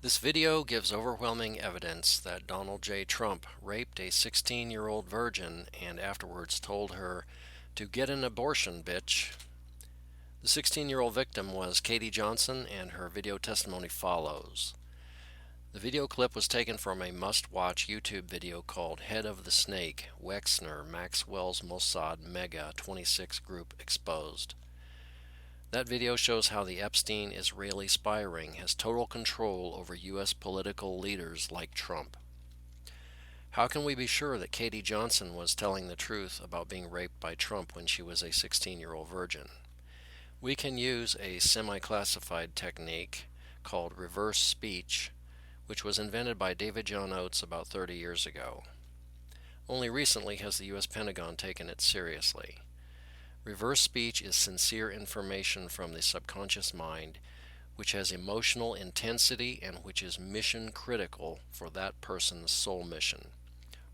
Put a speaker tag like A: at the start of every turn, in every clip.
A: This video gives overwhelming evidence that Donald J. Trump raped a 16-year-old virgin and afterwards told her to get an abortion, bitch. The 16-year-old victim was Katie Johnson, and her video testimony follows. The video clip was taken from a must-watch YouTube video called Head of the Snake, Wexner, Maxwell's Mossad Mega 26 Group Exposed. That video shows how the Epstein Israeli spy ring has total control over U.S. political leaders like Trump. How can we be sure that Katie Johnson was telling the truth about being raped by Trump when she was a 16-year-old virgin? We can use a semi-classified technique called reverse speech, which was invented by David John Oates about 30 years ago. Only recently has the U.S. Pentagon taken it seriously. Reverse speech is sincere information from the subconscious mind, which has emotional intensity and which is mission critical for that person's soul mission.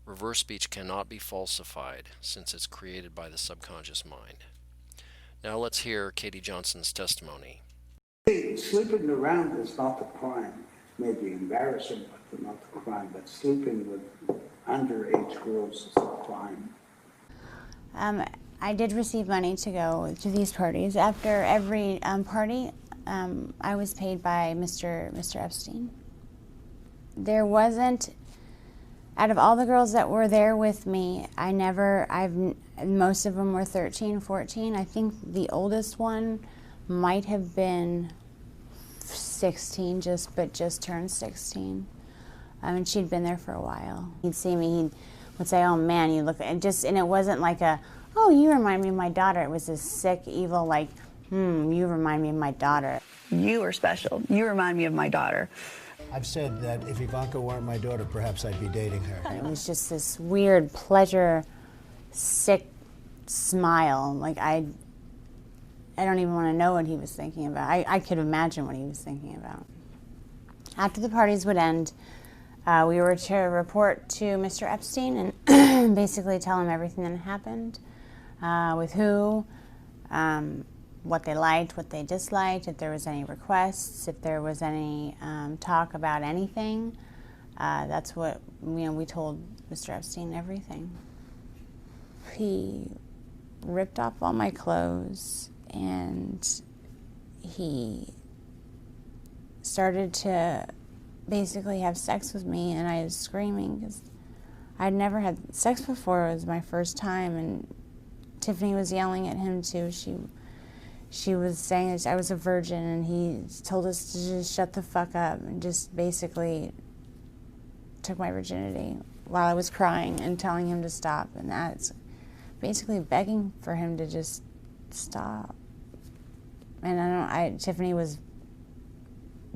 A: Reverse speech cannot be falsified since it's created by the subconscious mind. Now let's hear Katie Johnson's testimony.
B: Sleeping around is not the crime. It may be embarrassing, but not the crime. But sleeping with underage girls is the crime.
C: I did receive money to go to these parties. After every party, I was paid by Mr. Epstein. There wasn't, out of all the girls that were there with me, most of them were 13, 14. I think the oldest one might have been 16, just turned 16. And she'd been there for a while. He'd see me, he would say, "Oh man, you look," and it wasn't like a, "Oh, you remind me of my daughter." It was this sick, evil, like, you remind me of my daughter.
D: You are special. You remind me of my daughter.
E: I've said that if Ivanka weren't my daughter, perhaps I'd be dating her.
C: It was just this weird pleasure, sick smile. Like, I don't even want to know what he was thinking about. I could imagine what he was thinking about. After the parties would end, we were to report to Mr. Epstein and basically tell him everything that happened, with who, what they liked, what they disliked, if there was any requests, if there was any talk about anything. That's what, we told Mr. Epstein everything. He ripped off all my clothes and he started to basically have sex with me, and I was screaming because I'd never had sex before. It was my first time, and Tiffany was yelling at him too. She was saying that I was a virgin, and he told us to just shut the fuck up and just basically took my virginity while I was crying and telling him to stop, and that's basically begging for him to just stop. And Tiffany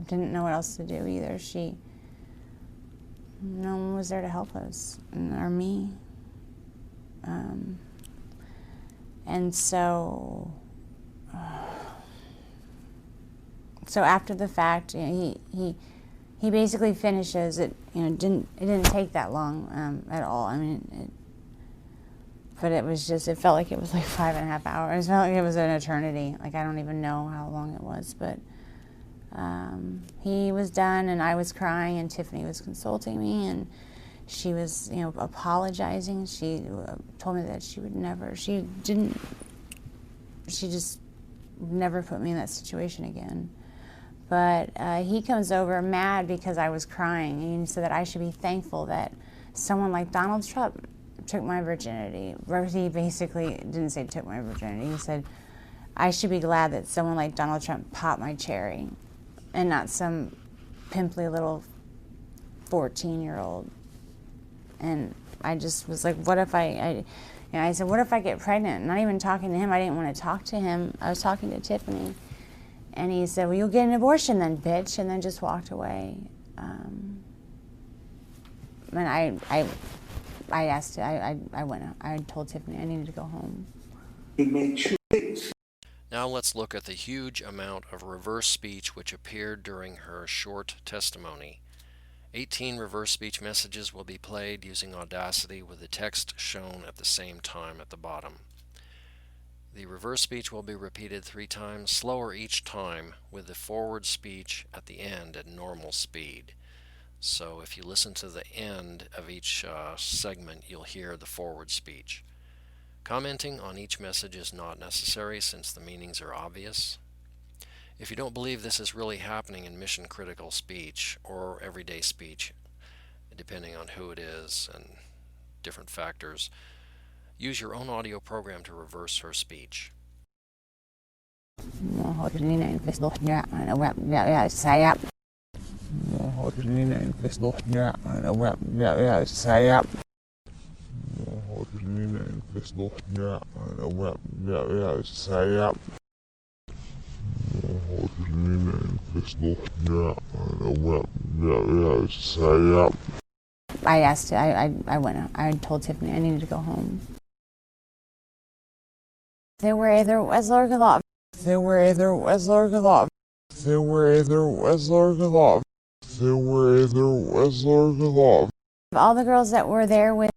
C: didn't know what else to do either. No one was there to help us, or me. And so after the fact, he basically finishes it. It didn't take that long at all. I mean, but it felt like it was like 5.5 hours. It felt like it was an eternity. Like, I don't even know how long it was, but he was done, and I was crying, and Tiffany was consulting me, and she was, apologizing. She told me that she just never put me in that situation again. But he comes over mad because I was crying, and he said that I should be thankful that someone like Donald Trump took my virginity. He basically didn't say took my virginity. He said, I should be glad that someone like Donald Trump popped my cherry and not some pimply little 14-year-old. And I just was like, what if I said, what if I get pregnant? Not even talking to him. I didn't want to talk to him. I was talking to Tiffany. And he said, well, you'll get an abortion then, bitch, and then just walked away. And I asked, I told Tiffany I needed to go home.
B: He made sure.
A: Now let's look at the huge amount of reverse speech which appeared during her short testimony. 18 reverse speech messages will be played using Audacity with the text shown at the same time at the bottom. The reverse speech will be repeated 3 times, slower each time, with the forward speech at the end at normal speed. So if you listen to the end of each segment, you'll hear the forward speech. Commenting on each message is not necessary since the meanings are obvious. If you don't believe this is really happening in mission-critical speech or everyday speech, depending on who it is and different factors, use your own audio program to reverse her speech.
C: I asked, I went, I told Tiffany I needed to go home. There was Lorgalov. All the girls that were there with.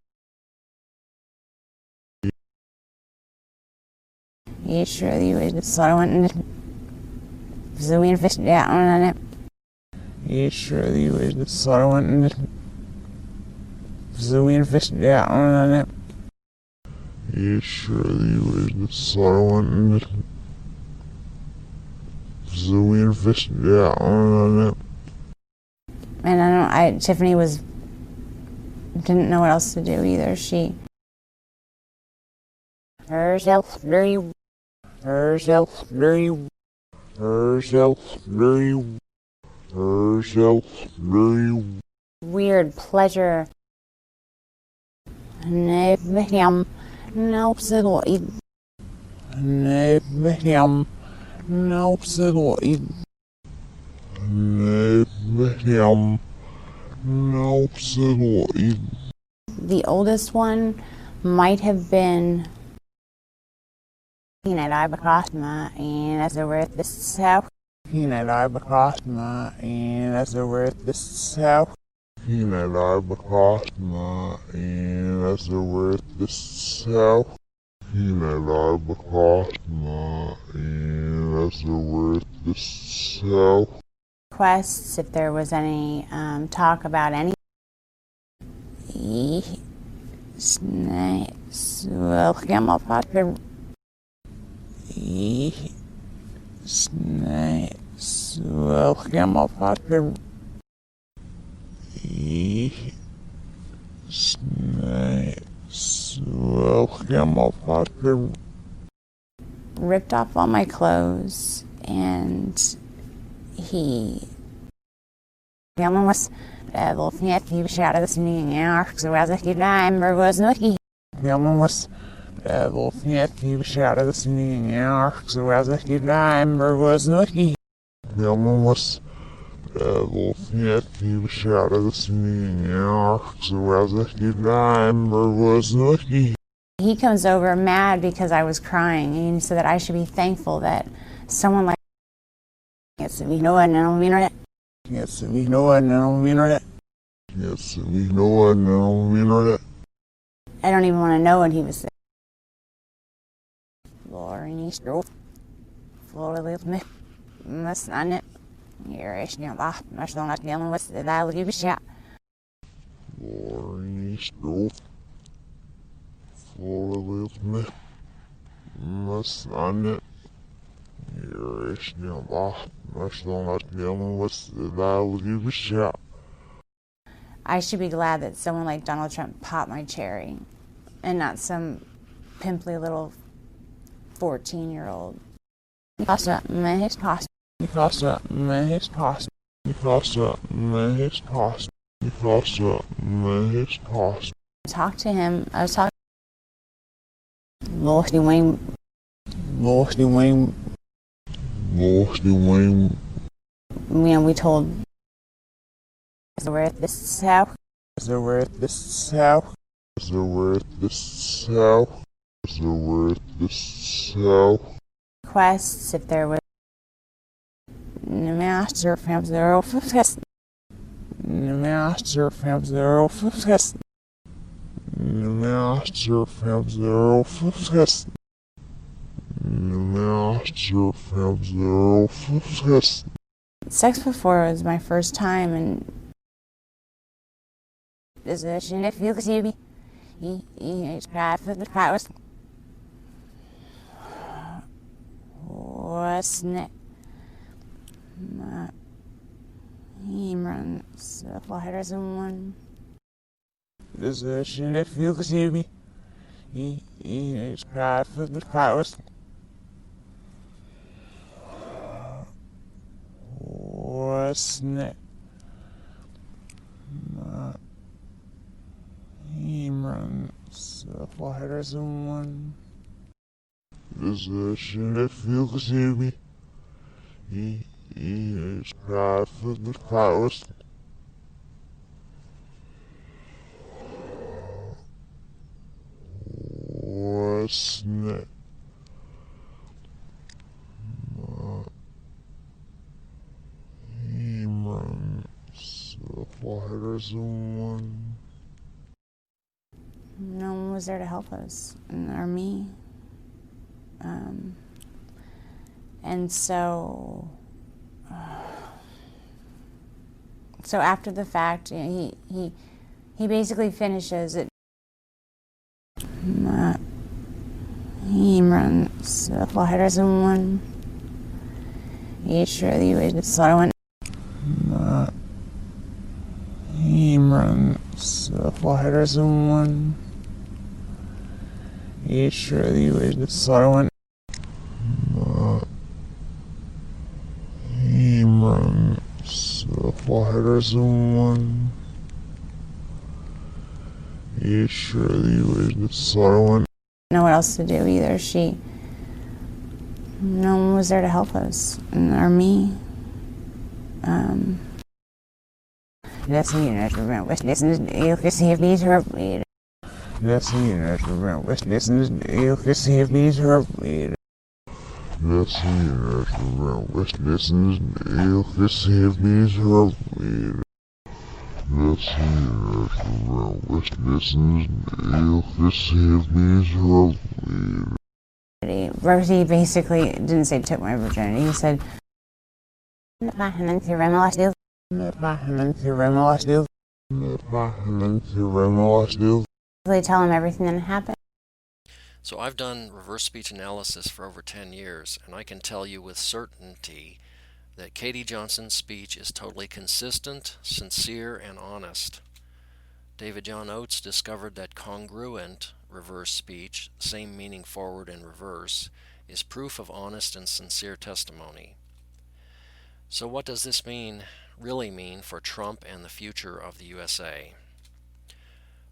C: Yeah, sure, you would. So I went and zoom fish down on it. Yeah, sure, you would. So I went and zoom fish down on it.
F: Yeah, sure you would. So I went and zoom fish down on it.
C: And Tiffany didn't know what else to do either. She herself very weird pleasure. Neverham no pseudoloid. Neverham no pseudoloid. The oldest one might have been Peanut Ibacosma, and as a worth the south. Peanut Ibacosma, and as a worth the south.
F: Peanut Ibacosma, and as a worth the south. Peanut Ibacosma, and as a worth the south.
C: Requests if there was any talk about any snakes. Welcome up after snakes. Welcome up after snakes. Welcome up after. Ripped off all my clothes, and he was looking at you shadow this new York, so as I could remember was nookie. Was looking at you shadow this new York, so as I could remember was nookie.
F: Was looking at you shadow this new York, so as I could remember was nookie.
C: He comes over mad because I was crying, and he said that I should be thankful that someone like yes, we know it, and I don't mean it. Yes, we know it, and I don't mean it.
F: Yes, we know it, and I don't mean it.
C: I don't even want to know what he was saying. Lauren Easter, Florida, me, must on it. You're actually off. I'm still not dealing with it. I'll give a shot.
F: Lauren Easter, Florida, me, must on it. You're actually off. I'm still not dealing with it. I'll give a shot.
C: I should be glad that someone like Donald Trump popped my cherry and not some pimply little 14-year-old. Talk to him. I was talking Lordy Wayne. We told we're at the south. Requests if there was master from 050. Master from 050.
F: Master films their test.
C: Sex before was my first time, and position if you could see me. He tried for the price. What's next? He runs the fighters in one.
F: Position if you could see me. He tried for the price. What's next? He runs the fighters in one. Position if you could see me. He tried for the price. What's next? He runs the fighters in one.
C: No one was there to help us, or me. And so after the fact, he basically finishes it. He runs the fighters in one. He surely waited, so I went.
F: He runs the fighters in one. He surely waited, so I went. He runs the fighters in one. He surely waited, so I went.
C: Know what else to do either. No one was there to help us, or me. That's the unit around West. Listen, you can see if these are.
F: That's the unit around West. Listen, you can see if these are. That's the unit around West. Listen, you can see if these are. That's the unit around West. Listen, you can see if these are.
C: Rosie basically didn't say took my virginity. He said, they tell him everything that happened.
A: So I've done reverse speech analysis for over 10 years, and I can tell you with certainty that Katie Johnson's speech is totally consistent, sincere, and honest. David John Oates discovered that congruent reverse speech, same meaning forward and reverse, is proof of honest and sincere testimony. So what does this really mean for Trump and the future of the USA?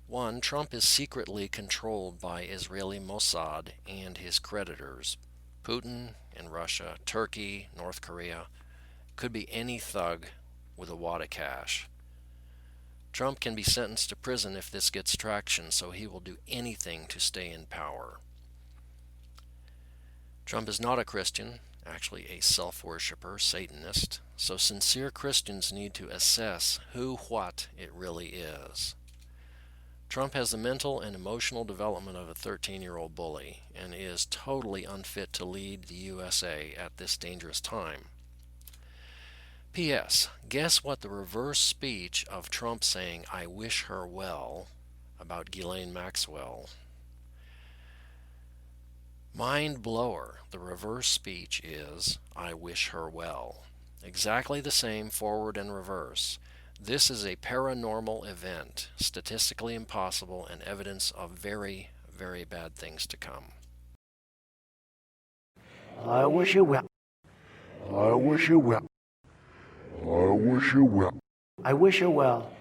A: 1. Trump is secretly controlled by Israeli Mossad and his creditors, Putin and Russia, Turkey, North Korea. Could be any thug with a wad of cash. Trump can be sentenced to prison if this gets traction, so he will do anything to stay in power. Trump is not a Christian, actually a self-worshipper, Satanist, so sincere Christians need to assess what it really is. Trump has the mental and emotional development of a 13-year-old bully and is totally unfit to lead the USA at this dangerous time. P.S. Guess what the reverse speech of Trump saying, "I wish her well," about Ghislaine Maxwell? Mind blower. The reverse speech is, "I wish her well." Exactly the same forward and reverse. This is a paranormal event, statistically impossible, and evidence of very, very bad things to come.
G: I wish you well.
F: I wish you well. I wish you well.
G: I wish you well.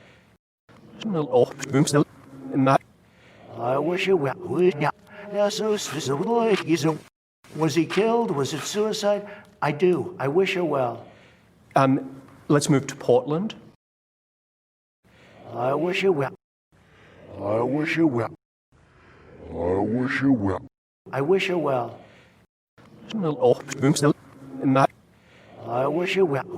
G: I wish you well. Was he killed? Was it suicide? I do. I wish you well.
H: Let's move to Portland.
G: I wish you well.
F: I wish you well. I wish you well.
G: I wish you well. I wish you well.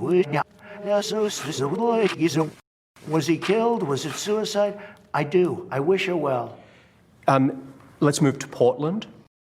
G: Was he killed? Was it suicide? I do. I wish you well.
H: Let's move to Portland.